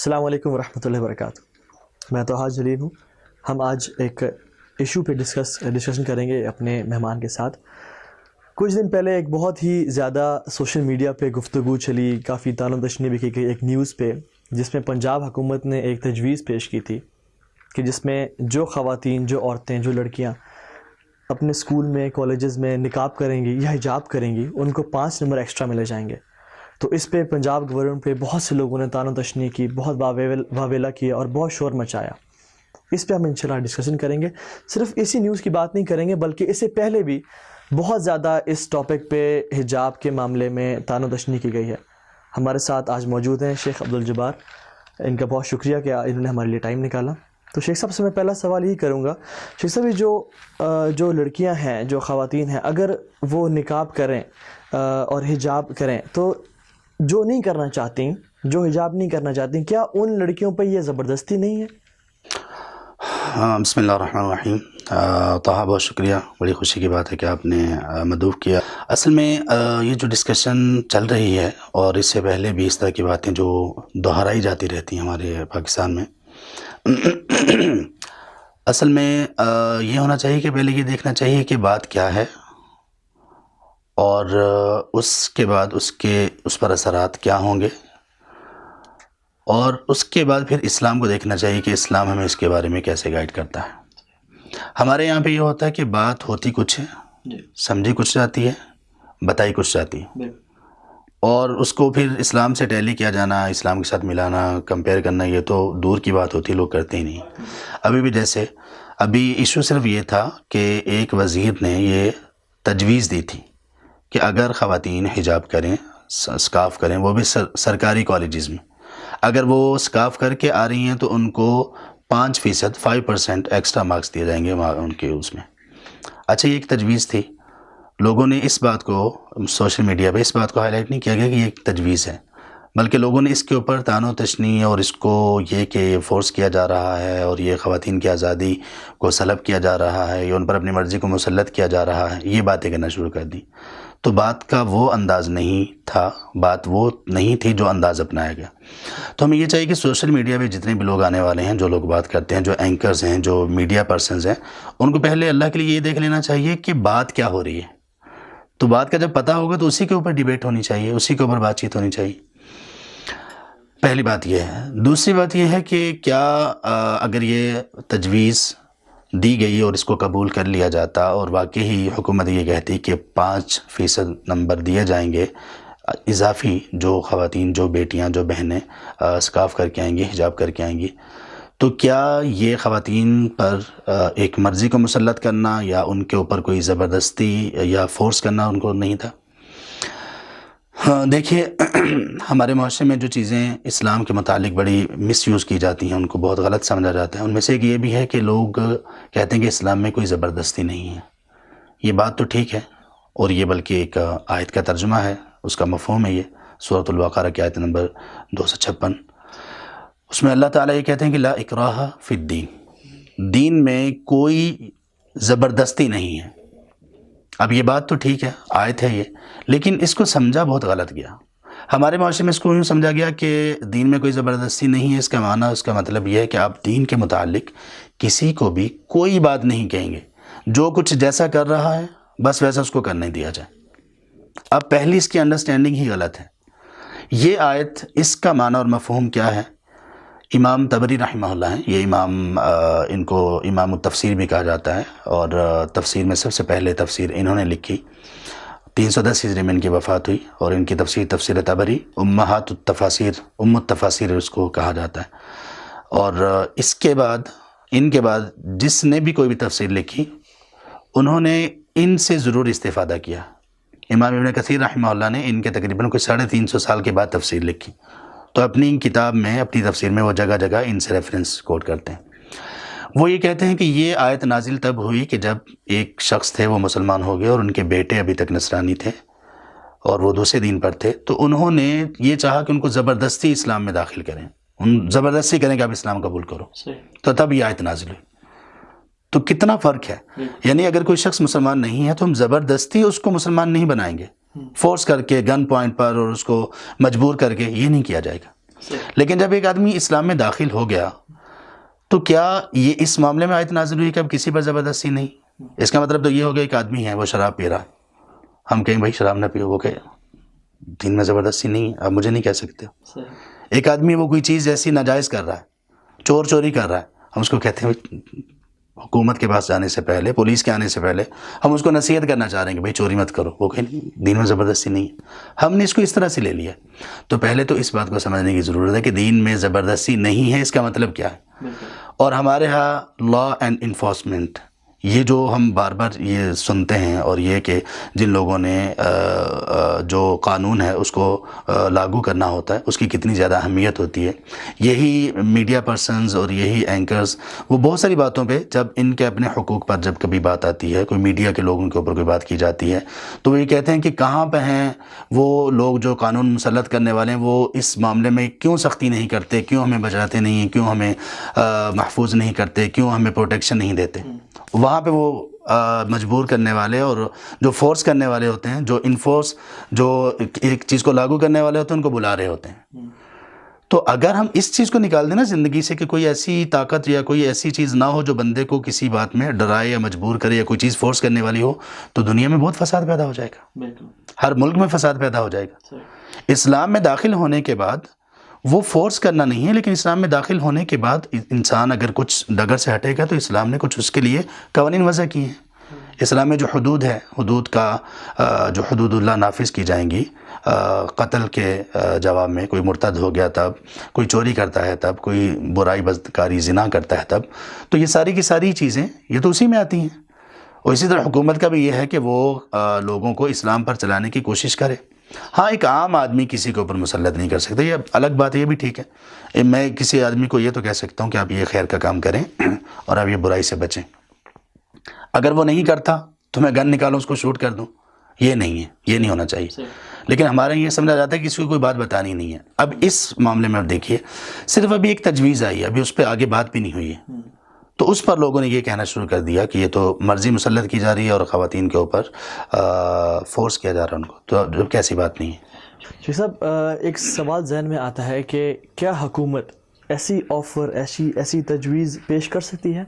السلام علیکم ورحمۃ اللہ وبرکاتہ. میں توحا جلیل ہوں. ہم آج ایک ایشو پہ ڈسکشن کریں گے اپنے مہمان کے ساتھ. کچھ دن پہلے ایک بہت ہی زیادہ سوشل میڈیا پہ گفتگو چلی, کافی طعن و تشنیع بھی کی گئی ایک نیوز پہ, جس میں پنجاب حکومت نے ایک تجویز پیش کی تھی کہ جس میں جو خواتین, جو عورتیں, جو لڑکیاں اپنے اسکول میں, کالجز میں نقاب کریں گی یا حجاب کریں گی, ان کو 5 نمبر ایکسٹرا ملے جائیں گے. تو اس پہ پنجاب گورنمنٹ پہ بہت سے لوگوں نے طعن و تشنیع کی, بہت واویلا کیا اور بہت شور مچایا. اس پہ ہم انشاءاللہ ڈسکشن کریں گے. صرف اسی نیوز کی بات نہیں کریں گے, بلکہ اس سے پہلے بھی بہت زیادہ اس ٹاپک پہ حجاب کے معاملے میں طعن و تشنیع کی گئی ہے. ہمارے ساتھ آج موجود ہیں شیخ عبدالجبار. ان کا بہت شکریہ کہ انہوں نے ہمارے لیے ٹائم نکالا. تو شیخ صاحب سے میں پہلا سوال یہی کروں گا, شیخ صاحب جو لڑکیاں ہیں, جو خواتین ہیں, اگر وہ نقاب کریں اور حجاب کریں, تو جو نہیں کرنا چاہتی, جو حجاب نہیں کرنا چاہتی, کیا ان لڑکیوں پہ یہ زبردستی نہیں ہے؟ بسم اللہ الرحمن الرحیم. طاہا بہت شکریہ, بڑی خوشی کی بات ہے کہ آپ نے مدعو کیا. اصل میں یہ جو ڈسکشن چل رہی ہے, اور اس سے پہلے بھی اس طرح کی باتیں جو دہرائی جاتی رہتی ہیں ہمارے پاکستان میں, اصل میں یہ ہونا چاہیے کہ پہلے یہ دیکھنا چاہیے کہ بات کیا ہے, اور اس کے بعد اس پر اثرات کیا ہوں گے, اور اس کے بعد پھر اسلام کو دیکھنا چاہیے کہ اسلام ہمیں اس کے بارے میں کیسے گائیڈ کرتا ہے. ہمارے یہاں پہ یہ ہوتا ہے کہ بات ہوتی کچھ ہے, سمجھی کچھ جاتی ہے, بتائی کچھ جاتی ہے, اور اس کو پھر اسلام سے ٹیلی کیا جانا, اسلام کے ساتھ ملانا, کمپیئر کرنا, یہ تو دور کی بات ہوتی ہے, لوگ کرتے ہی نہیں. ابھی بھی جیسے ابھی ایشو صرف یہ تھا کہ ایک وزیر نے یہ تجویز دی تھی کہ اگر خواتین حجاب کریں, اسکارف کریں, وہ بھی سرکاری کالجز میں, اگر وہ اسکارف کر کے آ رہی ہیں تو ان کو 5% ایکسٹرا مارکس دیے جائیں گے ان کے اس میں. اچھا, یہ ایک تجویز تھی. لوگوں نے اس بات کو سوشل میڈیا پہ اس بات کو ہائی لائٹ نہیں کیا گیا کہ یہ ایک تجویز ہے, بلکہ لوگوں نے اس کے اوپر طعن و تشنیع اور اس کو یہ کہ فورس کیا جا رہا ہے, اور یہ خواتین کی آزادی کو سلب کیا جا رہا ہے, یا ان پر اپنی مرضی کو مسلط کیا جا رہا ہے, یہ باتیں کرنا شروع کر دی. تو بات کا وہ انداز نہیں تھا, بات وہ نہیں تھی جو انداز اپنایا گیا. تو ہمیں یہ چاہیے کہ سوشل میڈیا پہ جتنے بھی لوگ آنے والے ہیں, جو لوگ بات کرتے ہیں, جو اینکرز ہیں, جو میڈیا پرسنز ہیں, ان کو پہلے اللہ کے لیے یہ دیکھ لینا چاہیے کہ بات کیا ہو رہی ہے. تو بات کا جب پتہ ہوگا تو اسی کے اوپر ڈیبیٹ ہونی چاہیے, اسی کے اوپر بات چیت ہونی چاہیے. پہلی بات یہ ہے. دوسری بات یہ ہے کہ کیا اگر یہ تجویز دی گئی اور اس کو قبول کر لیا جاتا, اور واقعی حکومت یہ کہتی کہ 5% نمبر دیے جائیں گے اضافی, جو خواتین, جو بیٹیاں, جو بہنیں اسکارف کر کے آئیں گی, حجاب کر کے آئیں گی, تو کیا یہ خواتین پر ایک مرضی کو مسلط کرنا یا ان کے اوپر کوئی زبردستی یا فورس کرنا ان کو نہیں تھا؟ دیکھیے, ہمارے معاشرے میں جو چیزیں اسلام کے متعلق بڑی مس یوز کی جاتی ہیں, ان کو بہت غلط سمجھا جاتا ہے. ان میں سے ایک یہ بھی ہے کہ لوگ کہتے ہیں کہ اسلام میں کوئی زبردستی نہیں ہے. یہ بات تو ٹھیک ہے, اور یہ بلکہ ایک آیت کا ترجمہ ہے, اس کا مفہوم ہے. یہ سورۃ البقرہ کی آیت نمبر 256, اس میں اللہ تعالیٰ یہ کہتے ہیں کہ لا اکراہ فی الدین, دین میں کوئی زبردستی نہیں ہے. اب یہ بات تو ٹھیک ہے, آیت ہے یہ, لیکن اس کو سمجھا بہت غلط گیا. ہمارے معاشرے میں اس کو یوں سمجھا گیا کہ دین میں کوئی زبردستی نہیں ہے. اس کا معنی, اس کا مطلب یہ ہے کہ آپ دین کے متعلق کسی کو بھی کوئی بات نہیں کہیں گے, جو کچھ جیسا کر رہا ہے بس ویسا اس کو کرنے دیا جائے. اب پہلی اس کی انڈرسٹینڈنگ ہی غلط ہے. یہ آیت, اس کا معنی اور مفہوم کیا ہے؟ امام طبری رحمہ اللہ ہیں, یہ امام, ان کو امام التفسیر بھی کہا جاتا ہے, اور تفسیر میں سب سے پہلے تفسیر انہوں نے لکھی. 310 ہجری میں ان کی وفات ہوئی, اور ان کی تفسیر طبری امہات التفاسیر, التفاسیر اس کو کہا جاتا ہے. اور اس کے بعد, ان کے بعد جس نے بھی کوئی بھی تفسیر لکھی, انہوں نے ان سے ضرور استفادہ کیا. امام ابن کثیر رحمہ اللہ نے ان کے تقریباً کوئی 350 سال کے بعد تفسیر لکھی, تو اپنی کتاب میں, اپنی تفسیر میں وہ جگہ جگہ ان سے ریفرنس کوٹ کرتے ہیں. وہ یہ کہتے ہیں کہ یہ آیت نازل تب ہوئی کہ جب ایک شخص تھے, وہ مسلمان ہو گئے, اور ان کے بیٹے ابھی تک نصرانی تھے, اور وہ دوسرے دین پر تھے. تو انہوں نے یہ چاہا کہ ان کو زبردستی اسلام میں داخل کریں, زبردستی کریں کہ آپ اسلام قبول کرو. تو تب یہ آیت نازل ہوئی. تو کتنا فرق ہے. یعنی اگر کوئی شخص مسلمان نہیں ہے تو ہم زبردستی اس کو مسلمان نہیں بنائیں گے, فورس کر کے, گن پوائنٹ پر, اور اس کو مجبور کر کے, یہ نہیں کیا جائے گا. لیکن جب ایک آدمی اسلام میں داخل ہو گیا تو کیا یہ اس معاملے میں آیت نازل ہوئی کہ اب کسی پر زبردستی نہیں؟ اس کا مطلب تو یہ ہو گیا ایک آدمی ہے وہ شراب پی رہا ہے، ہم کہیں بھائی شراب نہ پیو، وہ کہ دین میں زبردستی نہیں ہے، اب مجھے نہیں کہہ سکتے. ایک آدمی وہ کوئی چیز ایسی ناجائز کر رہا ہے، چوری کر رہا ہے، ہم اس کو کہتے ہیں حکومت کے پاس جانے سے پہلے، پولیس کے آنے سے پہلے ہم اس کو نصیحت کرنا چاہ رہے ہیں کہ بھائی چوری مت کرو، وہ کہ دین میں زبردستی نہیں ہے. ہم نے اس کو اس طرح سے لے لیا. تو پہلے تو اس بات کو سمجھنے کی ضرورت ہے کہ دین میں زبردستی نہیں ہے، اس کا مطلب کیا ہے. اور ہمارے ہاں لا اینڈ انفورسمنٹ، یہ جو ہم بار بار یہ سنتے ہیں، اور یہ کہ جن لوگوں نے جو قانون ہے اس کو لاگو کرنا ہوتا ہے، اس کی کتنی زیادہ اہمیت ہوتی ہے. یہی میڈیا پرسنز اور یہی اینکرز وہ بہت ساری باتوں پہ جب ان کے اپنے حقوق پر جب کبھی بات آتی ہے، کوئی میڈیا کے لوگوں کے اوپر کوئی بات کی جاتی ہے، تو وہ یہ کہتے ہیں کہ کہاں پہ ہیں وہ لوگ جو قانون مسلط کرنے والے ہیں، وہ اس معاملے میں کیوں سختی نہیں کرتے، کیوں ہمیں بچاتے نہیں، کیوں ہمیں محفوظ نہیں کرتے، کیوں ہمیں پروٹیکشن نہیں دیتے. وہاں پہ وہ مجبور کرنے والے اور جو فورس کرنے والے ہوتے ہیں، جو ایک چیز کو لاگو کرنے والے ہوتے ہیں، ان کو بلا رہے ہوتے ہیں. تو اگر ہم اس چیز کو نکال دیں نا زندگی سے کہ کوئی ایسی طاقت یا کوئی ایسی چیز نہ ہو جو بندے کو کسی بات میں ڈرائے یا مجبور کرے یا کوئی چیز فورس کرنے والی ہو، تو دنیا میں بہت فساد پیدا ہو جائے گا، ہر ملک میں فساد پیدا ہو جائے گا. اسلام میں داخل ہونے کے بعد وہ فورس کرنا نہیں ہے، لیکن اسلام میں داخل ہونے کے بعد انسان اگر کچھ ڈگر سے ہٹے گا تو اسلام نے کچھ اس کے لیے قوانین وضع کیے ہیں. اسلام میں جو حدود ہے، حدود کا جو حدود اللہ نافذ کی جائیں گی، قتل کے جواب میں کوئی مرتد ہو گیا تب، کوئی چوری کرتا ہے تب، کوئی برائی بدکاری زنا کرتا ہے تب، تو یہ ساری کی ساری چیزیں یہ تو اسی میں آتی ہیں. اور اسی طرح حکومت کا بھی یہ ہے کہ وہ لوگوں کو اسلام پر چلانے کی کوشش کرے. ہاں ایک عام آدمی کسی کے اوپر مسلط نہیں کر سکتا، یہ الگ بات ہے، یہ بھی ٹھیک ہے. میں کسی آدمی کو یہ تو کہہ سکتا ہوں کہ آپ یہ خیر کا کام کریں اور آپ یہ برائی سے بچیں. اگر وہ نہیں کرتا تو میں گن نکالوں اس کو شوٹ کر دوں، یہ نہیں ہے، یہ نہیں ہونا چاہیے. لیکن ہمارے یہ سمجھا جاتا ہے کہ کسی کو کوئی بات بتانی نہیں ہے. اب اس معاملے میں دیکھیے صرف ابھی ایک تجویز آئی ہے، ابھی اس پہ آگے بات بھی نہیں ہوئی ہے، تو اس پر لوگوں نے یہ کہنا شروع کر دیا کہ یہ تو مرضی مسلط کی جا رہی ہے اور خواتین کے اوپر فورس کیا جا رہا ہے ان کو، تو جب کیسی بات نہیں ہے. شیخ صاحب ایک سوال ذہن میں آتا ہے کہ کیا حکومت ایسی آفر، ایسی تجویز پیش کر سکتی ہے؟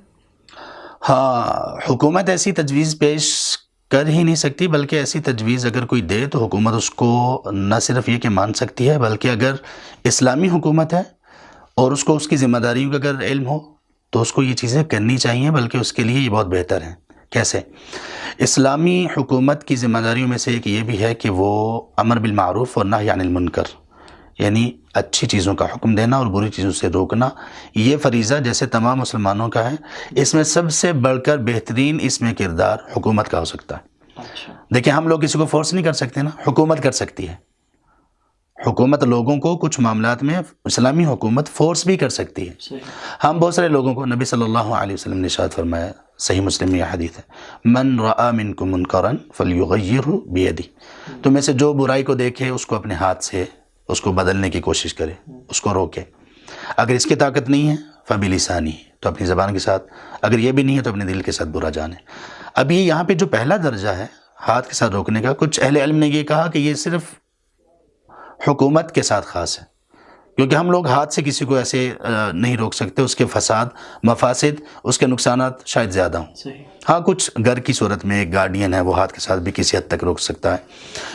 ہاں، حکومت ایسی تجویز پیش کر ہی نہیں سکتی، بلکہ ایسی تجویز اگر کوئی دے تو حکومت اس کو نہ صرف یہ کہ مان سکتی ہے، بلکہ اگر اسلامی حکومت ہے اور اس کو اس کی ذمہ داریوں کا اگر علم ہو تو اس کو یہ چیزیں کرنی چاہیے، بلکہ اس کے لیے یہ بہت بہتر ہے. کیسے؟ اسلامی حکومت کی ذمہ داریوں میں سے ایک یہ بھی ہے کہ وہ امر بالمعروف اور نہی عن المنکر، یعنی اچھی چیزوں کا حکم دینا اور بری چیزوں سے روکنا، یہ فریضہ جیسے تمام مسلمانوں کا ہے. اس میں سب سے بڑھ کر بہترین اس میں کردار حکومت کا ہو سکتا ہے. دیکھیں ہم لوگ کسی کو فورس نہیں کر سکتے نا، حکومت کر سکتی ہے. حکومت لوگوں کو کچھ معاملات میں، اسلامی حکومت فورس بھی کر سکتی ہے. ہم بہت سارے لوگوں کو، نبی صلی اللہ علیہ وسلم نے ارشاد فرمایا، صحیح مسلم میں یہ حدیث ہے، من رأى منکم منکرا فلیغیرہ بیدہ، تو میں سے جو برائی کو دیکھے اس کو اپنے ہاتھ سے اس کو بدلنے کی کوشش کرے، اس کو روکے. اگر اس کی طاقت نہیں ہے فبلسانہ، تو اپنی زبان کے ساتھ، اگر یہ بھی نہیں ہے تو اپنے دل کے ساتھ برا جانے. اب یہ یہاں پہ جو پہلا درجہ ہے ہاتھ کے ساتھ روکنے کا، کچھ اہل علم نے یہ کہا کہ یہ صرف حکومت کے ساتھ خاص ہے، کیونکہ ہم لوگ ہاتھ سے کسی کو ایسے نہیں روک سکتے، اس کے فساد، مفاسد، اس کے نقصانات شاید زیادہ ہوں. ہاں کچھ گھر کی صورت میں ایک گارڈین ہے، وہ ہاتھ کے ساتھ بھی کسی حد تک روک سکتا ہے،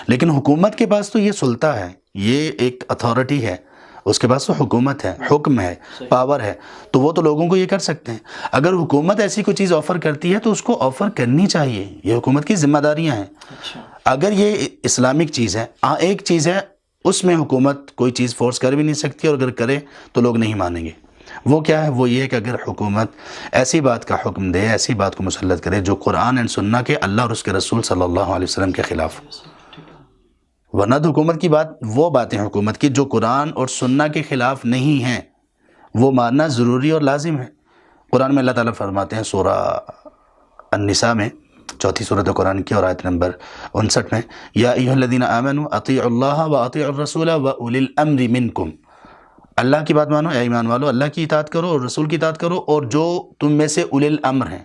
لیکن حکومت کے پاس تو یہ سلطہ ہے، یہ ایک اتھارٹی ہے، اس کے پاس تو حکومت ہے، حکم ہے، پاور ہے، تو وہ تو لوگوں کو یہ کر سکتے ہیں. اگر حکومت ایسی کوئی چیز آفر کرتی ہے تو اس کو آفر کرنی چاہیے، یہ حکومت کی ذمہ داریاں ہیں. اگر یہ اسلامک چیز ہے، ایک چیز ہے اس میں حکومت کوئی چیز فورس کر بھی نہیں سکتی، اور اگر کرے تو لوگ نہیں مانیں گے. وہ کیا ہے؟ وہ یہ ہے کہ اگر حکومت ایسی بات کا حکم دے، ایسی بات کو مسلط کرے جو قرآن اینڈ سنہ کے، اللہ اور اس کے رسول صلی اللہ علیہ وسلم کے خلاف. ورنہ تو حکومت کی بات، وہ باتیں حکومت کی جو قرآن اور سنہ کے خلاف نہیں ہیں، وہ ماننا ضروری اور لازم ہے. قرآن میں اللہ تعالیٰ فرماتے ہیں سورہ النساء میں، چوتھی سورۃ قرآن کی اور آیت نمبر 59 میں، یا ایھا الذین آمنوا اطیعوا اللہ واطیعوا الرسول واولی الامر منکم، اللہ کی بات مانو، اے ایمان والو، اللہ کی اطاعت کرو اور رسول کی اطاعت کرو، اور جو تم میں سے اولی الامر ہیں.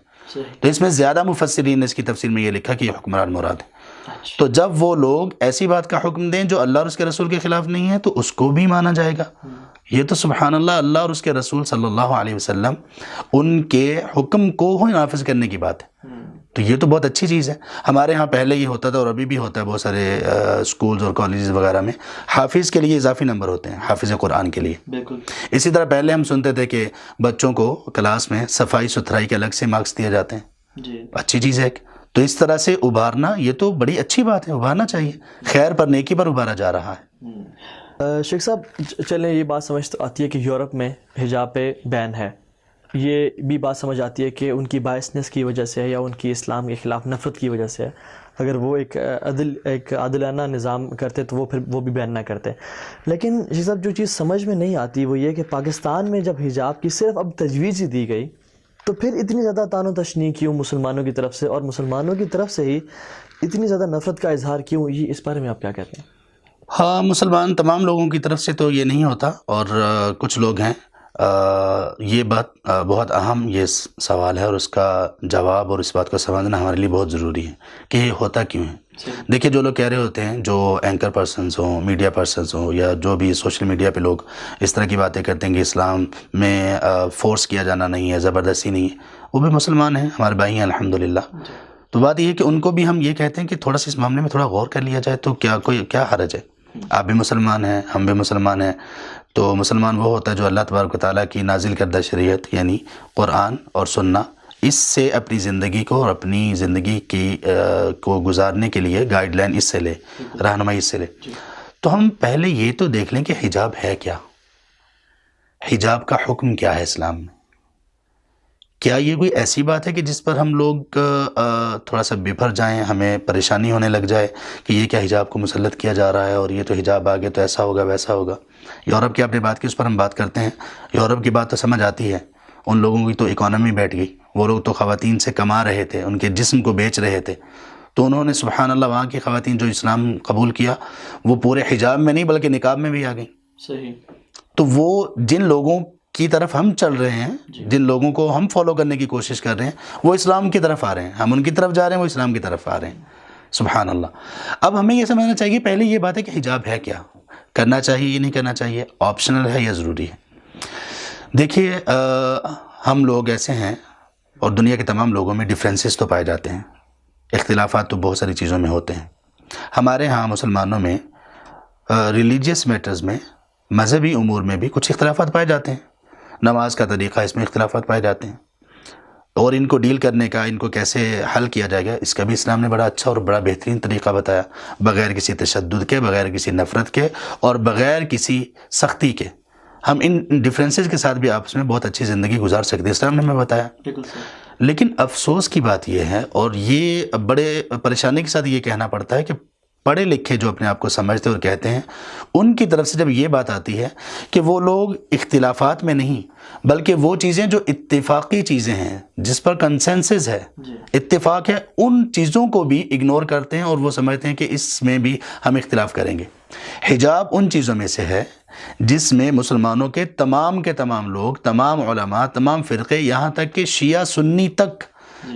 تو اس میں زیادہ مفسرین نے اس کی تفسیر میں یہ لکھا کہ یہ حکمران مراد ہے. تو جب وہ لوگ ایسی بات کا حکم دیں جو اللہ اور اس کے رسول کے خلاف نہیں ہے تو اس کو بھی مانا جائے گا. یہ تو سبحان اللہ اللہ اور اس کے رسول صلی اللہ علیہ وسلم ان کے حکم کو ہی نافذ کرنے کی بات ہے. تو یہ تو بہت اچھی چیز ہے. ہمارے ہاں پہلے یہ ہوتا تھا اور ابھی بھی ہوتا ہے بہت سارے اسکولز اور کالجز وغیرہ میں حافظ کے لیے اضافی نمبر ہوتے ہیں حافظ قرآن کے لیے. بالکل. اسی طرح پہلے ہم سنتے تھے کہ بچوں کو کلاس میں صفائی ستھرائی کے الگ سے مارکس دیے جاتے ہیں. جی اچھی چیز ہے. تو اس طرح سے ابھارنا یہ تو بڑی اچھی بات ہے, ابھارنا چاہیے. خیر پر نیکی پر ابھارا جا رہا ہے. شیخ صاحب چلیں یہ بات سمجھ آتی ہے کہ یورپ میں حجاب پہ بین ہے. یہ بھی بات سمجھ آتی ہے کہ ان کی بائسنس کی وجہ سے یا ان کی اسلام کے خلاف نفرت کی وجہ سے اگر وہ ایک عادلانہ نظام کرتے تو وہ پھر وہ بھی بین نہ کرتے. لیکن شیخ صاحب جو چیز سمجھ میں نہیں آتی وہ یہ کہ پاکستان میں جب حجاب کی صرف اب تجویز ہی دی گئی تو پھر اتنی زیادہ طعن و تشنیع کیوں مسلمانوں کی طرف سے, اور مسلمانوں کی طرف سے ہی اتنی زیادہ نفرت کا اظہار کیوں؟ یہ اس بارے میں آپ کیا کہتے ہیں؟ ہاں, مسلمان تمام لوگوں کی طرف سے تو یہ نہیں ہوتا, اور کچھ لوگ ہیں. یہ بات بہت اہم یہ سوال ہے اور اس کا جواب اور اس بات کو سمجھنا ہمارے لیے بہت ضروری ہے کہ یہ ہوتا کیوں ہے. دیکھیے جو لوگ کہہ رہے ہوتے ہیں, جو اینکر پرسنز ہوں, میڈیا پرسنز ہوں, یا جو بھی سوشل میڈیا پہ لوگ اس طرح کی باتیں کرتے ہیں کہ اسلام میں فورس کیا جانا نہیں ہے, زبردستی نہیں ہے, وہ بھی مسلمان ہیں, ہمارے بھائی ہیں الحمدللہ. تو بات یہ ہے کہ ان کو بھی ہم یہ کہتے ہیں کہ تھوڑا سا اس معاملے میں تھوڑا غور کر لیا جائے تو کیا حرج ہے. آپ بھی مسلمان ہیں, ہم بھی مسلمان ہیں. تو مسلمان وہ ہوتا ہے جو اللہ تبارک و تعالیٰ کی نازل کردہ شریعت یعنی قرآن اور سنہ اس سے اپنی زندگی کو اور اپنی زندگی کی کو گزارنے کے لیے گائیڈ لائن اس سے لے, رہنمائی اس سے لے. تو ہم پہلے یہ تو دیکھ لیں کہ حجاب ہے کیا, حجاب کا حکم کیا ہے اسلام میں. کیا یہ کوئی ایسی بات ہے کہ جس پر ہم لوگ تھوڑا سا بپھر جائیں, ہمیں پریشانی ہونے لگ جائے کہ یہ کیا حجاب کو مسلط کیا جا رہا ہے اور یہ تو حجاب آگے تو ایسا ہوگا ویسا ہوگا. یورپ کی آپ نے بات کی, اس پر ہم بات کرتے ہیں. یورپ کی بات تو سمجھ آتی ہے, ان لوگوں کی تو اکانومی بیٹھ گئی, وہ لوگ تو خواتین سے کما رہے تھے, ان کے جسم کو بیچ رہے تھے. تو انہوں نے سبحان اللہ وہاں کی خواتین جو اسلام قبول کیا وہ پورے حجاب میں نہیں بلکہ نقاب میں بھی آ گئیں. صحیح. تو وہ جن لوگوں کی طرف ہم چل رہے ہیں, جن لوگوں کو ہم فالو کرنے کی کوشش کر رہے ہیں, وہ اسلام کی طرف آ رہے ہیں, ہم ان کی طرف جا رہے ہیں, وہ اسلام کی طرف آ رہے ہیں. سبحان اللہ. اب ہمیں یہ سمجھنا چاہیے پہلے یہ بات ہے کہ حجاب ہے کیا, کرنا چاہیے یا نہیں کرنا چاہیے, آپشنل ہے یا ضروری ہے. دیکھیے ہم لوگ ایسے ہیں اور دنیا کے تمام لوگوں میں ڈفرینسز تو پائے جاتے ہیں, اختلافات تو بہت ساری چیزوں میں ہوتے ہیں. ہمارے ہاں مسلمانوں میں ریلیجیس میٹرز میں, مذہبی امور میں بھی کچھ اختلافات پائے جاتے ہیں. نماز کا طریقہ اس میں اختلافات پائے جاتے ہیں, اور ان کو ڈیل کرنے کا, ان کو کیسے حل کیا جائے گا, اس کا بھی اسلام نے بڑا اچھا اور بڑا بہترین طریقہ بتایا, بغیر کسی تشدد کے, بغیر کسی نفرت کے اور بغیر کسی سختی کے. ہم ان ڈفرینسز کے ساتھ بھی آپس میں بہت اچھی زندگی گزار سکتے ہیں, اسلام نے ہمیں بتایا. لیکن افسوس کی بات یہ ہے, اور یہ بڑے پریشانی کے ساتھ یہ کہنا پڑتا ہے کہ پڑھے لکھے جو اپنے آپ کو سمجھتے اور کہتے ہیں, ان کی طرف سے جب یہ بات آتی ہے کہ وہ لوگ اختلافات میں نہیں بلکہ وہ چیزیں جو اتفاقی چیزیں ہیں, جس پر کنسنسس ہے, اتفاق ہے, ان چیزوں کو بھی اگنور کرتے ہیں اور وہ سمجھتے ہیں کہ اس میں بھی ہم اختلاف کریں گے. حجاب ان چیزوں میں سے ہے جس میں مسلمانوں کے تمام لوگ, تمام علماء, تمام فرقے, یہاں تک کہ شیعہ سنی تک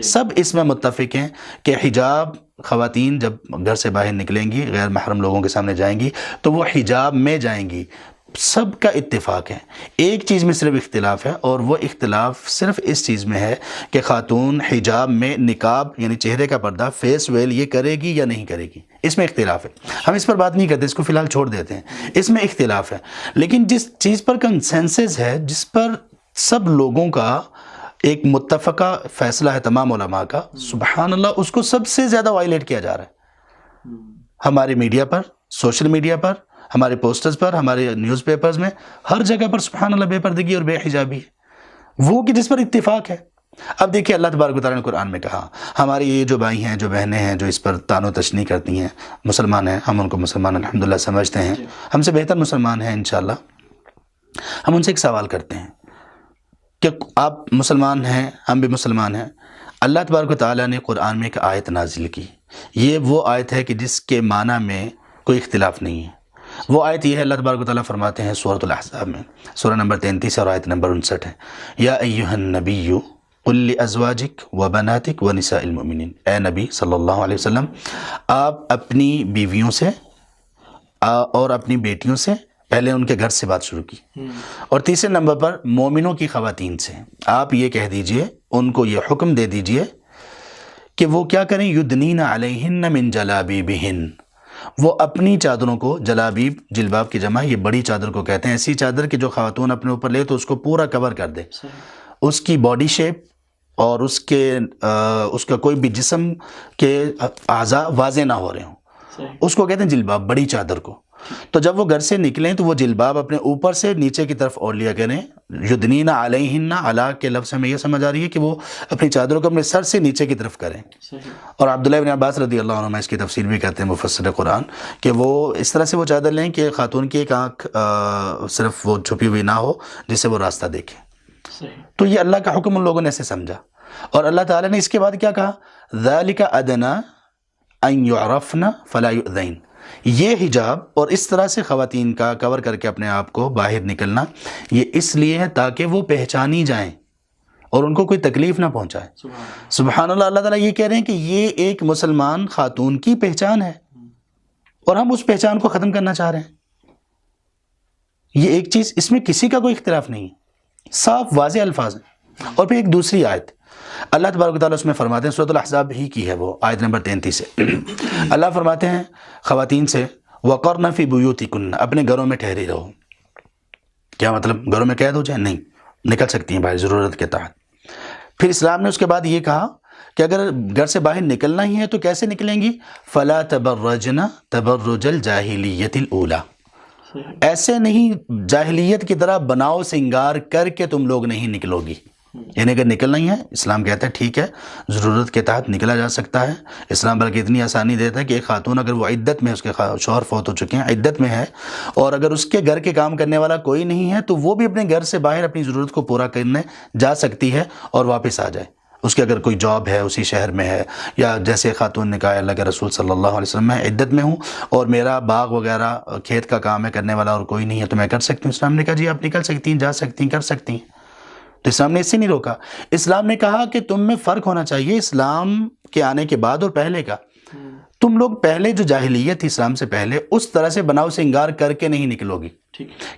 سب اس میں متفق ہیں کہ حجاب, خواتین جب گھر سے باہر نکلیں گی, غیر محرم لوگوں کے سامنے جائیں گی تو وہ حجاب میں جائیں گی. سب کا اتفاق ہے. ایک چیز میں صرف اختلاف ہے, اور وہ اختلاف صرف اس چیز میں ہے کہ خاتون حجاب میں نقاب یعنی چہرے کا پردہ, فیس ویل یہ کرے گی یا نہیں کرے گی, اس میں اختلاف ہے. ہم اس پر بات نہیں کرتے, اس کو فی الحال چھوڑ دیتے ہیں. اس میں اختلاف ہے. لیکن جس چیز پر کنسنسس ہے, جس پر سب لوگوں کا ایک متفقہ فیصلہ ہے تمام علماء کا, سبحان اللہ, اس کو سب سے زیادہ وائلیٹ کیا جا رہا ہے. ہمارے میڈیا پر, سوشل میڈیا پر, ہمارے پوسٹرز پر, ہمارے نیوز پیپرز میں, ہر جگہ پر سبحان اللہ بے پردگی اور بے حجابی ہے, وہ کہ جس پر اتفاق ہے. اب دیکھیے اللہ تبارک و تعالیٰ نے قرآن میں کہا, ہمارے یہ جو بھائی ہیں, جو بہنیں ہیں, جو اس پر طعن و تشنیع کرتی ہیں, مسلمان ہیں, ہم ان کو مسلمان الحمدللہ سمجھتے ہیں, ہم سے بہتر مسلمان ہیں انشاءاللہ. ہم ان سے ایک سوال کرتے ہیں کہ آپ مسلمان ہیں, ہم بھی مسلمان ہیں. اللہ تبارک و تعالیٰ نے قرآن میں ایک آیت نازل کی, یہ وہ آیت ہے کہ جس کے معنی میں کوئی اختلاف نہیں ہے. وہ آیت یہ ہے, اللہ تبارک و تعالیٰ فرماتے ہیں سورۃ الاحزاب میں, سورہ نمبر 33 اور آیت نمبر 59 ہے, یا ایھا النبی قل لازواجک وبناتک ونساء المؤمنین، اے نبی صلی اللہ علیہ وسلم آپ اپنی بیویوں سے اور اپنی بیٹیوں سے، پہلے ان کے گھر سے بات شروع کی، اور تیسرے نمبر پر مومنوں کی خواتین سے آپ یہ کہہ دیجئے، ان کو یہ حکم دے دیجئے کہ وہ کیا کریں، یدنین علیہن من جلابیبہن، وہ اپنی چادروں کو، جلابیب جلباب کی جمع، یہ بڑی چادر کو کہتے ہیں، ایسی چادر کہ جو خاتون اپنے اوپر لے تو اس کو پورا کور کر دے، اس کی باڈی شیپ اور اس کا کوئی بھی جسم کے اعضاء واضح نہ ہو رہے ہوں، اس کو کہتے ہیں جلباب، بڑی چادر کو۔ تو جب وہ گھر سے نکلیں تو وہ جلباب اپنے اوپر سے نیچے کی طرف اوڑھ لیا کریں، یدنین علیہن، علی کے لفظ میں یہ سمجھ آ رہی ہے کہ وہ اپنی چادروں کو اپنے سر سے نیچے کی طرف کریں۔ اور عبداللہ بن عباس رضی اللہ عنہ اس کی تفسیر بھی کرتے ہیں مفسر قرآن، کہ وہ اس طرح سے وہ چادر لیں کہ خاتون کی ایک آنکھ صرف وہ چھپی ہوئی نہ ہو جس سے وہ راستہ دیکھے۔ تو یہ اللہ کا حکم ان لوگوں نے ایسے سمجھا، اور اللہ تعالیٰ نے اس کے بعد کیا کہا، ذَلِكَ أَدْنَىٰ أَن يُعْرَفْنَ فَلَا يُؤْذَيْنَ، یہ حجاب اور اس طرح سے خواتین کا کور کر کے اپنے آپ کو باہر نکلنا، یہ اس لیے ہے تاکہ وہ پہچانی جائیں اور ان کو کوئی تکلیف نہ پہنچائے۔ سبحان اللہ، اللہ تعالیٰ یہ کہہ رہے ہیں کہ یہ ایک مسلمان خاتون کی پہچان ہے اور ہم اس پہچان کو ختم کرنا چاہ رہے ہیں۔ یہ ایک چیز، اس میں کسی کا کوئی اختلاف نہیں ہے، صاف واضح الفاظ ہیں۔ اور پھر ایک دوسری آیت اللہ تبارک و تعالیٰ اس میں فرماتے ہیں، سورۃ الاحزاب ہی کی ہے وہ، آیت نمبر 33 سے اللہ فرماتے ہیں خواتین سے، وَقَرْنَ فِي بُيُوتِكُنَّ، اپنے گھروں میں ٹھہری رہو۔ کیا مطلب، گھروں میں قید ہو جائے؟ نہیں، نکل سکتی ہیں باہر ضرورت کے تحت۔ پھر اسلام نے اس کے بعد یہ کہا کہ اگر گھر سے باہر نکلنا ہی ہے تو کیسے نکلیں گی، فَلَا تَبَرَّجْنَ تَبَرُّجَ الْجَاهِلِيَّةِ الْأُولَى، ایسے نہیں جاہلیت کی طرح بناؤ سنگار کر کے تم لوگ نہیں نکلو گی۔ یعنی اگر نکلنا ہی ہے، اسلام کہتا ہے ٹھیک ہے، ضرورت کے تحت نکلا جا سکتا ہے۔ اسلام بلکہ اتنی آسانی دیتا ہے کہ ایک خاتون اگر وہ عدت میں، اس کے شوہر فوت ہو چکے ہیں، عدت میں ہے، اور اگر اس کے گھر کے کام کرنے والا کوئی نہیں ہے تو وہ بھی اپنے گھر سے باہر اپنی ضرورت کو پورا کرنے جا سکتی ہے اور واپس آ جائے۔ اس کے اگر کوئی جاب ہے اسی شہر میں ہے، یا جیسے خاتون نے کہا اللہ کے رسول صلی اللہ علیہ وسلم، میں عدت میں ہوں اور میرا باغ وغیرہ کھیت کا کام ہے کرنے والا اور کوئی نہیں ہے تو میں کر سکتی ہوں۔ اسلام نے کہا جی آپ نکل سکتی ہیں، جا سکتی ہیں، کر سکتی ہیں۔ تو اسلام نے اس سے نہیں روکا، اسلام نے کہا کہ تم میں فرق ہونا چاہیے اسلام کے آنے کے بعد اور پہلے کا۔ تم لوگ پہلے جو جاہلیت تھی اسلام سے پہلے، اس طرح سے بناؤ سنگار کر کے نہیں نکلو گی۔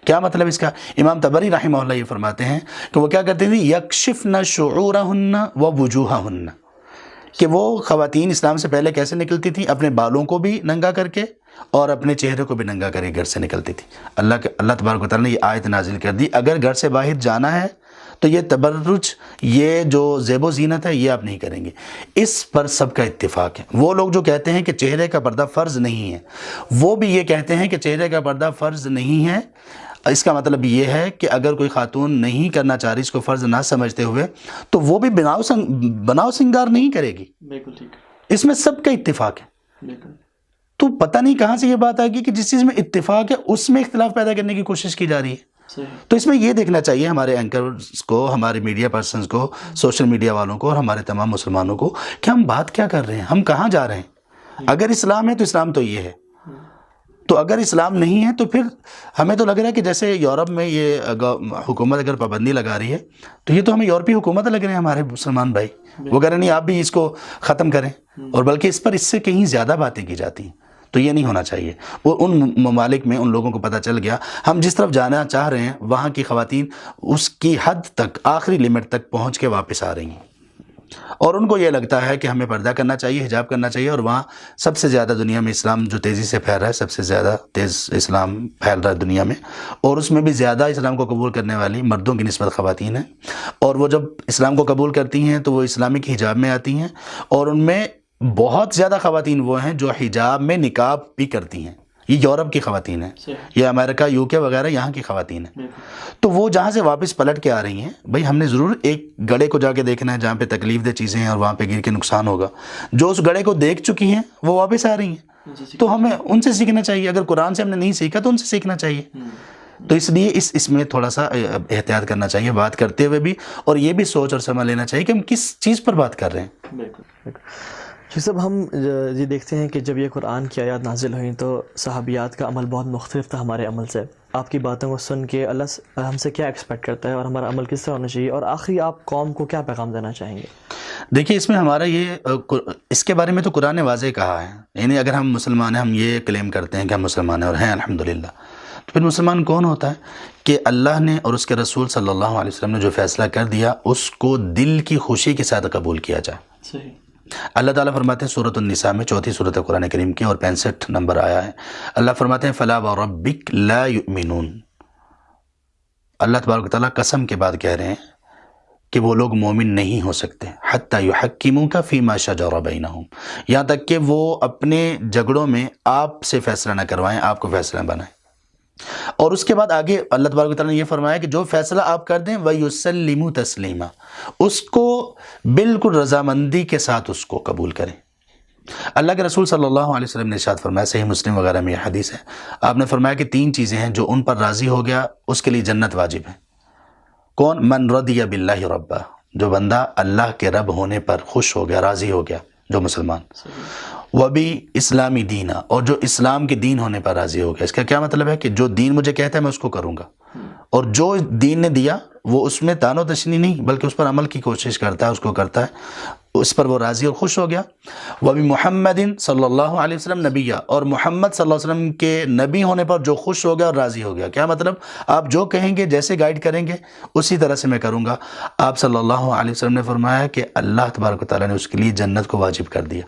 کیا مطلب اس کا؟ امام طبری رحمہ اللہ یہ فرماتے ہیں کہ وہ کیا کرتے تھے، یکشفن شعورہن ووجوہہن، کہ وہ خواتین اسلام سے پہلے کیسے نکلتی تھیں، اپنے بالوں کو بھی ننگا کر کے اور اپنے چہرے کو بھی ننگا کر کے گھر سے نکلتی تھی۔ اللہ تبارک و تعالیٰ نے یہ آیت نازل کر دی، اگر گھر سے باہر جانا ہے تو یہ تبرج، یہ جو زیب و زینت ہے، یہ آپ نہیں کریں گے۔ اس پر سب کا اتفاق ہے۔ وہ لوگ جو کہتے ہیں کہ چہرے کا پردہ فرض نہیں ہے، وہ بھی یہ کہتے ہیں کہ چہرے کا پردہ فرض نہیں ہے، اس کا مطلب یہ ہے کہ اگر کوئی خاتون نہیں کرنا چاہ رہی، اس کو فرض نہ سمجھتے ہوئے، تو وہ بھی بناؤ سنگار نہیں کرے گی۔ بالکل ٹھیک، اس میں سب کا اتفاق ہے۔ بالکل، تو پتہ نہیں کہاں سے یہ بات آئے گی کہ جس چیز میں اتفاق ہے اس میں اختلاف پیدا کرنے کی کوشش کی جا رہی ہے۔ تو اس میں یہ دیکھنا چاہیے ہمارے اینکرز کو، ہمارے میڈیا پرسنز کو، سوشل میڈیا والوں کو اور ہمارے تمام مسلمانوں کو کہ ہم بات کیا کر رہے ہیں، ہم کہاں جا رہے ہیں۔ اگر اسلام ہے تو اسلام تو یہ ہے، تو اگر اسلام نہیں ہے تو پھر ہمیں تو لگ رہا ہے کہ جیسے یورپ میں یہ حکومت اگر پابندی لگا رہی ہے تو یہ تو ہمیں یورپی حکومت لگ رہے ہیں ہمارے مسلمان بھائی، وہ کہہ رہے ہیں نہیں آپ بھی اس کو ختم کریں، اور بلکہ اس پر اس سے کہیں زیادہ باتیں کی جاتی ہیں۔ تو یہ نہیں ہونا چاہیے۔ وہ ان ممالک میں ان لوگوں کو پتہ چل گیا ہم جس طرف جانا چاہ رہے ہیں، وہاں کی خواتین اس کی حد تک، آخری لمٹ تک پہنچ کے واپس آ رہی ہیں، اور ان کو یہ لگتا ہے کہ ہمیں پردہ کرنا چاہیے، حجاب کرنا چاہیے، اور وہاں سب سے زیادہ دنیا میں اسلام جو تیزی سے پھیل رہا ہے، سب سے زیادہ تیز اسلام پھیل رہا ہے دنیا میں، اور اس میں بھی زیادہ اسلام کو قبول کرنے والی مردوں کی نسبت خواتین ہیں، اور وہ جب اسلام کو قبول کرتی ہیں تو وہ اسلامک حجاب میں آتی ہیں، اور ان میں بہت زیادہ خواتین وہ ہیں جو حجاب میں نقاب بھی کرتی ہیں۔ یہ یورپ کی خواتین ہیں، یہ امریکہ، یو کے وغیرہ یہاں کی خواتین ہیں۔ تو وہ جہاں سے واپس پلٹ کے آ رہی ہیں، بھئی ہم نے ضرور ایک گڑھے کو جا کے دیکھنا ہے جہاں پہ تکلیف دہ چیزیں ہیں اور وہاں پہ گر کے نقصان ہوگا، جو اس گڑھے کو دیکھ چکی ہیں وہ واپس آ رہی ہیں، تو ہمیں ان سے سیکھنا چاہیے۔ اگر قرآن سے ہم نے نہیں سیکھا تو ان سے سیکھنا چاہیے۔ تو اس لیے اس میں تھوڑا سا احتیاط کرنا چاہیے بات کرتے ہوئے بھی، اور یہ بھی سوچ اور سمجھ لینا چاہیے کہ ہم کس چیز پر بات کر رہے ہیں۔ شیخ صاحب ہم یہ دیکھتے ہیں کہ جب یہ قرآن کی آیات نازل ہوئیں تو صحابیات کا عمل بہت مختلف تھا ہمارے عمل سے. آپ کی باتوں کو سن کے اللہ ہم سے کیا ایکسپیکٹ کرتا ہے اور ہمارا عمل کس طرح ہونا چاہیے, اور آخری آپ قوم کو کیا پیغام دینا چاہیں گے؟ دیکھیے اس میں ہمارا اس کے بارے میں تو قرآن نے واضح کہا ہے. یعنی اگر ہم مسلمان ہیں, ہم یہ کلیم کرتے ہیں کہ ہم مسلمان ہیں اور ہیں الحمدللہ, تو پھر مسلمان کون ہوتا ہے کہ اللہ نے اور اس کے رسول صلی اللہ علیہ وسلم نے جو فیصلہ کر دیا اس کو دل کی خوشی کے ساتھ قبول کیا جائے. صحیح. اللہ تعالیٰ فرماتے ہیں سورۃ النساء میں, چوتھی سورۃ قرآن کریم کی اور 65 نمبر آیا ہے, اللہ فرماتے ہیں فَلَا وَرَبِّكَ لَا يُؤْمِنُونَ. اللہ تبارک و تعالیٰ قسم کے بعد کہہ رہے ہیں کہ وہ لوگ مومن نہیں ہو سکتے حَتَّى يُحَكِّمُوكَ فِي مَا شَجَرَ بَيْنَهُمْ, یہاں تک کہ وہ اپنے جھگڑوں میں آپ سے فیصلہ نہ کروائیں, آپ کو فیصلہ بنائیں. اور اس کے بعد آگے اللہ تبارک و تعالیٰ نے یہ فرمایا کہ جو فیصلہ آپ کر دیں وَيُسَلِّمُوا تَسْلِيمًا, اس کو بالکل رضامندی کے ساتھ اس کو قبول کریں. اللہ کے رسول صلی اللہ علیہ وسلم نے ارشاد فرمایا, صحیح مسلم وغیرہ میں یہ حدیث ہے, آپ نے فرمایا کہ 3 چیزیں ہیں جو ان پر راضی ہو گیا اس کے لیے جنت واجب ہے. کون؟ من رضی باللہ ربا, جو بندہ اللہ کے رب ہونے پر خوش ہو گیا, راضی ہو گیا, جو مسلمان. وبی اسلامی دینا, اور جو اسلام کے دین ہونے پر راضی ہو گیا. اس کا کیا مطلب ہے کہ جو دین مجھے کہتا ہے میں اس کو کروں گا, اور جو دین نے دیا وہ اس میں تان و تشنی نہیں بلکہ اس پر عمل کی کوشش کرتا ہے, اس کو کرتا ہے, اس پر وہ راضی اور خوش ہو گیا. وبی محمد صلی اللہ علیہ وسلم نبیہ, اور محمد صلی اللہ علیہ وسلم کے نبی ہونے پر جو خوش ہو گیا اور راضی ہو گیا. کیا مطلب؟ آپ جو کہیں گے, جیسے گائیڈ کریں گے اسی طرح سے میں کروں گا. آپ صلی اللہ علیہ وسلم نے فرمایا کہ اللہ تبارک و تعالیٰ نے اس کے لیے جنت کو واجب کر دیا.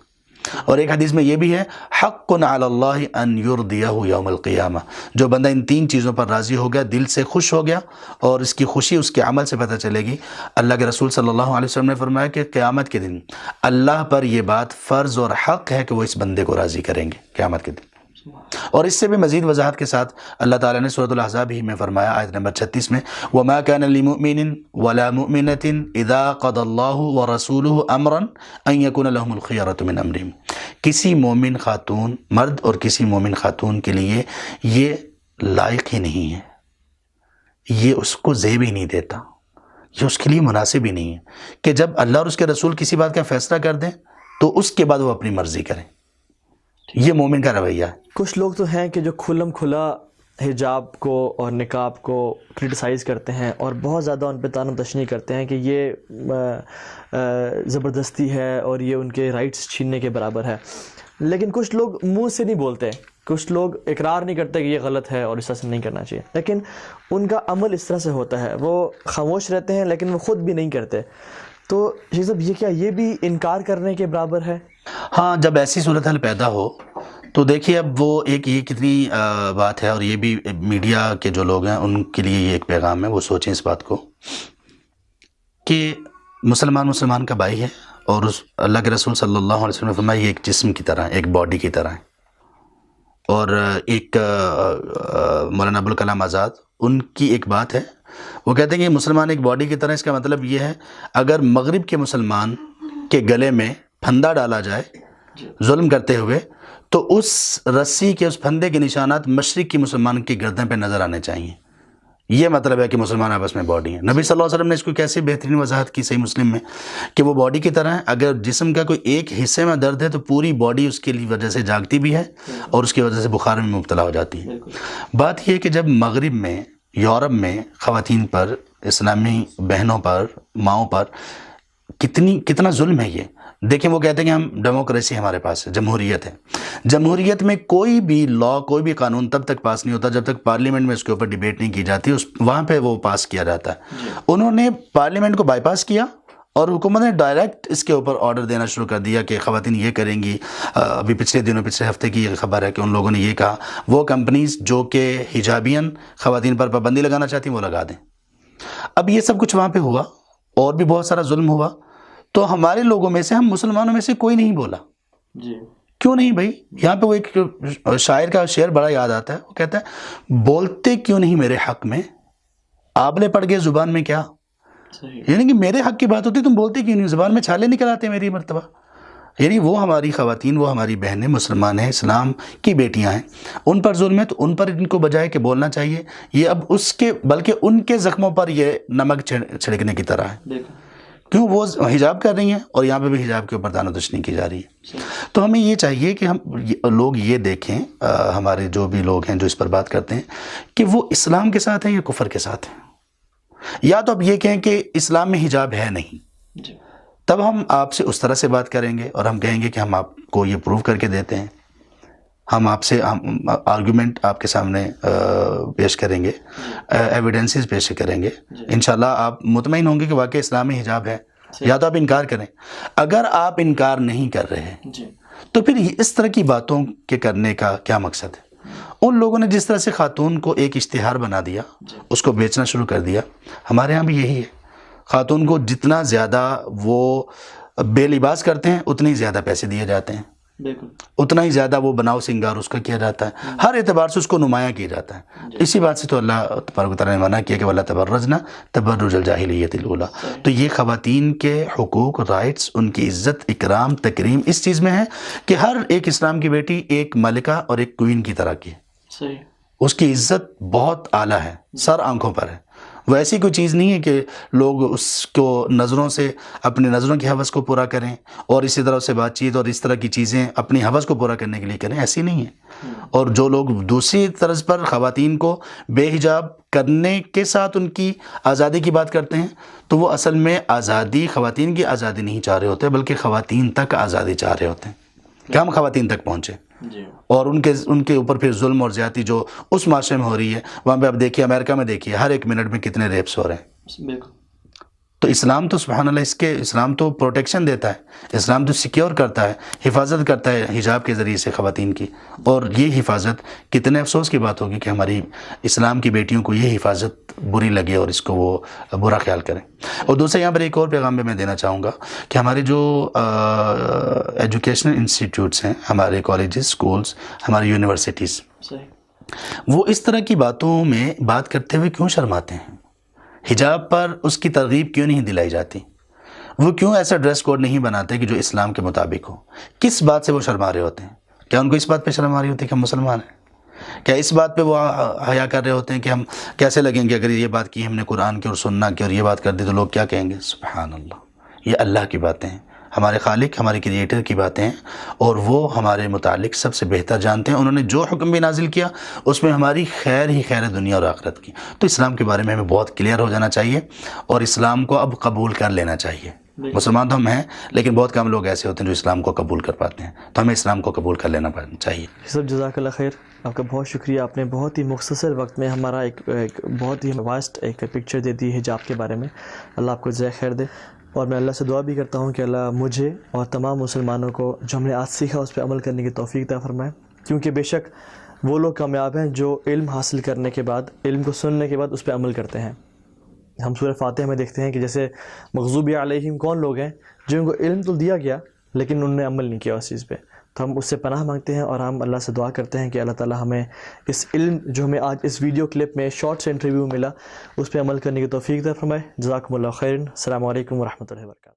اور ایک حدیث میں یہ بھی ہے حق علی اللہ ان یرضیہ یوم القیامہ, جو بندہ ان 3 چیزوں پر راضی ہو گیا, دل سے خوش ہو گیا, اور اس کی خوشی اس کے عمل سے پتہ چلے گی. اللہ کے رسول صلی اللہ علیہ وسلم نے فرمایا کہ قیامت کے دن اللہ پر یہ بات فرض اور حق ہے کہ وہ اس بندے کو راضی کریں گے قیامت کے دن. اور اس سے بھی مزید وضاحت کے ساتھ اللہ تعالیٰ نے سورۃ الاحزاب ہی میں فرمایا آیت نمبر 36 میں وَمَا كَانَ لِمُؤْمِنٍ وَلَا مُؤْمِنَةٍ إِذَا قَضَى اللَّهُ وَرَسُولُهُ أَمْرًا أَن يَكُونَ لَهُمُ الْخِيَرَةُ مِنْ أَمْرِهِمْ. کسی مومن خاتون, مرد اور کسی مومن خاتون کے لیے یہ لائق ہی نہیں ہے, یہ اس کو زیب ہی نہیں دیتا, یہ اس کے لیے مناسب ہی نہیں ہے کہ جب اللہ اور اس کے رسول کسی بات کا فیصلہ کر دیں تو اس کے بعد وہ اپنی مرضی کریں. یہ مومن کا رویہ ہے. کچھ لوگ تو ہیں کہ جو کھلم کھلا حجاب کو اور نقاب کو کرٹیسائز کرتے ہیں اور بہت زیادہ ان پہ تان و تشنیع کرتے ہیں کہ یہ زبردستی ہے اور یہ ان کے رائٹس چھیننے کے برابر ہے. لیکن کچھ لوگ منہ سے نہیں بولتے, کچھ لوگ اقرار نہیں کرتے کہ یہ غلط ہے اور اس طرح سے نہیں کرنا چاہیے, لیکن ان کا عمل اس طرح سے ہوتا ہے, وہ خاموش رہتے ہیں لیکن وہ خود بھی نہیں کرتے. تو شیخ صاحب یہ کیا یہ بھی انکار کرنے کے برابر ہے؟ ہاں, جب ایسی صورتحال پیدا ہو تو دیکھیے اب وہ ایک یہ کتنی بات ہے, اور یہ بھی میڈیا کے جو لوگ ہیں ان کے لیے یہ ایک پیغام ہے, وہ سوچیں اس بات کو کہ مسلمان کا بھائی ہے, اور اس اللہ کے رسول صلی اللہ علیہ وسلم نے فرمایا یہ ایک جسم کی طرح ہے, ایک باڈی کی طرح ہے. اور ایک مولانا ابوالکلام آزاد ان کی ایک بات ہے, وہ کہتے ہیں کہ مسلمان ایک باڈی کی طرح. اس کا مطلب یہ ہے اگر مغرب کے مسلمان کے گلے میں پھندا ڈالا جائے ظلم کرتے ہوئے تو اس رسی کے, اس پھندے کے نشانات مشرق کی مسلمان کی گردن پہ نظر آنے چاہیے. یہ مطلب ہے کہ مسلمان آپس میں باڈی ہیں. نبی صلی اللہ علیہ وسلم نے اس کو کیسے بہترین وضاحت کی صحیح مسلم میں کہ وہ باڈی کی طرح ہے, اگر جسم کا کوئی ایک حصے میں درد ہے تو پوری باڈی اس کے وجہ سے جاگتی بھی ہے اور اس کی وجہ سے بخار میں مبتلا ہو جاتی ہے. بات یہ ہے کہ جب مغرب میں, یورپ میں خواتین پر, اسلامی بہنوں پر, ماؤں پر کتنا ظلم ہے. یہ دیکھیں, وہ کہتے ہیں کہ ہم ڈیموکریسی ہمارے پاس ہے, جمہوریت ہے. جمہوریت میں کوئی بھی لا, کوئی بھی قانون تب تک پاس نہیں ہوتا جب تک پارلیمنٹ میں اس کے اوپر ڈیبیٹ نہیں کی جاتی, وہاں پہ وہ پاس کیا جاتا ہے. انہوں نے پارلیمنٹ کو بائی پاس کیا اور حکومت نے ڈائریکٹ اس کے اوپر آرڈر دینا شروع کر دیا کہ خواتین یہ کریں گی. ابھی پچھلے ہفتے کی یہ خبر ہے کہ ان لوگوں نے یہ کہا وہ کمپنیز جو کہ حجابین خواتین پر پابندی لگانا چاہتی ہیں وہ لگا دیں. اب یہ سب کچھ وہاں پہ ہوا اور بھی بہت سارا ظلم ہوا, تو ہمارے لوگوں میں سے, ہم مسلمانوں میں سے کوئی نہیں بولا. جی کیوں نہیں بھائی؟ یہاں پہ وہ ایک شاعر کا شعر بڑا یاد آتا ہے, وہ کہتا ہے بولتے کیوں نہیں میرے حق میں, آبلے پڑ گئے زبان میں کیا. یعنی کہ میرے حق کی بات ہوتی تم بولتے کیوں نہیں, زبان میں چھالے نکل آتے میری مرتبہ. یعنی وہ ہماری خواتین, وہ ہماری بہنیں مسلمان ہیں, اسلام کی بیٹیاں ہیں, ان پر ظلم ہے تو ان پر ان کو بجائے کہ بولنا چاہیے, یہ اب اس کے بلکہ ان کے زخموں پر یہ نمک چھڑکنے کی طرح ہے. کیوں وہ حجاب کر رہی ہیں اور یہاں پہ بھی حجاب کے اوپر دانہ دشنی کی جا رہی ہے. تو ہمیں یہ چاہیے کہ ہم لوگ یہ دیکھیں، ہمارے جو بھی لوگ ہیں جو اس پر بات کرتے ہیں، کہ وہ اسلام کے ساتھ ہیں یا کفر کے ساتھ ہیں. یا تو اب یہ کہیں کہ اسلام میں حجاب ہے نہیں، تب ہم آپ سے اس طرح سے بات کریں گے اور ہم کہیں گے کہ ہم آپ کو یہ پروف کر کے دیتے ہیں، ہم آپ سے آرگومنٹ آپ کے سامنے پیش کریں گے، ایویڈنسز پیش کریں گے. انشاءاللہ آپ مطمئن ہوں گے کہ واقعی اسلام میں حجاب ہے. یا تو آپ انکار کریں. اگر آپ انکار نہیں کر رہے تو پھر اس طرح کی باتوں کے کرنے کا کیا مقصد ہے؟ ان لوگوں نے جس طرح سے خاتون کو ایک اشتہار بنا دیا، اس کو بیچنا شروع کر دیا. ہمارے ہاں بھی یہی ہے، خاتون کو جتنا زیادہ وہ بے لباس کرتے ہیں اتنے زیادہ پیسے دیے جاتے ہیں، اتنا ہی زیادہ وہ بناؤ سنگار اس کا کیا جاتا ہے، ہر اعتبار سے اس کو نمایاں کیا جاتا ہے. اسی بات سے تو اللہ تبارک و تعالیٰ نے منع کیا کہ وَلَا تَبَرَّجْنَا تَبَرُّجَ الْجَاهِلِيَّةِ الْأُولَىٰ. تو یہ خواتین کے حقوق، رائٹس، ان کی عزت، اکرام، تکریم اس چیز میں ہے کہ ہر ایک اسلام کی بیٹی ایک ملکہ اور ایک کوئین کی طرح کی ہے. اس کی عزت بہت اعلیٰ ہے، سر آنکھوں پر ہے. وہ ایسی کوئی چیز نہیں ہے کہ لوگ اس کو نظروں سے اپنی نظروں کی حوث کو پورا کریں اور اسی طرح سے بات چیت اور اس طرح کی چیزیں اپنی حوث کو پورا کرنے کے لیے کریں، ایسی نہیں ہے. اور جو لوگ دوسری طرز پر خواتین کو بے حجاب کرنے کے ساتھ ان کی آزادی کی بات کرتے ہیں، تو وہ اصل میں آزادی، خواتین کی آزادی نہیں چاہ رہے ہوتے بلکہ خواتین تک آزادی چاہ رہے ہوتے ہیں کہ ہم خواتین تک پہنچیں. اور ان کے اوپر پھر ظلم اور زیادتی جو اس معاشرے میں ہو رہی ہے، وہاں پہ اب دیکھیے امریکہ میں دیکھیے ہر ایک منٹ میں کتنے ریپس ہو رہے ہیں. تو اسلام تو سبحان اللہ اسلام تو پروٹیکشن دیتا ہے، اسلام تو سیکیور کرتا ہے، حفاظت کرتا ہے حجاب کے ذریعے سے خواتین کی. اور یہ حفاظت کتنے افسوس کی بات ہوگی کہ ہماری اسلام کی بیٹیوں کو یہ حفاظت بری لگے اور اس کو وہ برا خیال کریں. اور دوسرا یہاں پر ایک اور پیغام بھی میں دینا چاہوں گا کہ ہمارے جو ایجوکیشنل انسٹیٹیوٹس ہیں، ہمارے کالجز، سکولز، ہماری یونیورسٹیز، وہ اس طرح کی باتوں میں بات کرتے ہوئے کیوں شرماتے ہیں؟ حجاب پر اس کی ترغیب کیوں نہیں دلائی جاتی؟ وہ کیوں ایسا ڈریس کوڈ نہیں بناتے کہ جو اسلام کے مطابق ہو؟ کس بات سے وہ شرما رہے ہوتے ہیں؟ کیا ان کو اس بات پہ شرم آ رہی ہوتی ہے کہ ہم مسلمان ہیں؟ کیا اس بات پہ وہ حیا کر رہے ہوتے ہیں کہ ہم کیسے لگیں گے اگر یہ بات کی ہم نے قرآن کی اور سننا کی اور یہ بات کر دی تو لوگ کیا کہیں گے؟ سبحان اللہ، یہ اللہ کی باتیں ہیں، ہمارے خالق، ہمارے کریٹر کی باتیں ہیں، اور وہ ہمارے متعلق سب سے بہتر جانتے ہیں. انہوں نے جو حکم بھی نازل کیا اس میں ہماری خیر ہی خیر ہے دنیا اور آخرت کی. تو اسلام کے بارے میں ہمیں بہت کلیئر ہو جانا چاہیے اور اسلام کو اب قبول کر لینا چاہیے. مسلمان تو ہم ہیں لیکن بہت کم لوگ ایسے ہوتے ہیں جو اسلام کو قبول کر پاتے ہیں، تو ہمیں اسلام کو قبول کر لینا چاہیے. سب جزاک اللہ خیر، آپ کا بہت شکریہ. آپ نے بہت ہی مختصر وقت میں ہمارا ایک بہت ہی واسٹ ایک پکچر دے دی حجاب کے بارے میں. اللہ آپ کو جزائے خیر دے. اور میں اللہ سے دعا بھی کرتا ہوں کہ اللہ مجھے اور تمام مسلمانوں کو جو ہم نے آج سیکھا اس پہ عمل کرنے کی توفیق عطا فرمائے. کیونکہ بے شک وہ لوگ کامیاب ہیں جو علم حاصل کرنے کے بعد، علم کو سننے کے بعد اس پہ عمل کرتے ہیں. ہم سورہ فاتحہ میں دیکھتے ہیں کہ جیسے مغضوب علیہم کون لوگ ہیں؟ جن کو علم تو دیا گیا لیکن انہوں نے عمل نہیں کیا اس چیز پہ. تو ہم اس سے پناہ مانگتے ہیں اور ہم اللہ سے دعا کرتے ہیں کہ اللہ تعالی ہمیں اس علم جو ہمیں آج اس ویڈیو کلپ میں شارٹ سے انٹرویو ملا اس پہ عمل کرنے کی توفیق عطا فرمائے. جزاکم اللہ خیر. السلام علیکم ورحمۃ اللہ وبرکاتہ.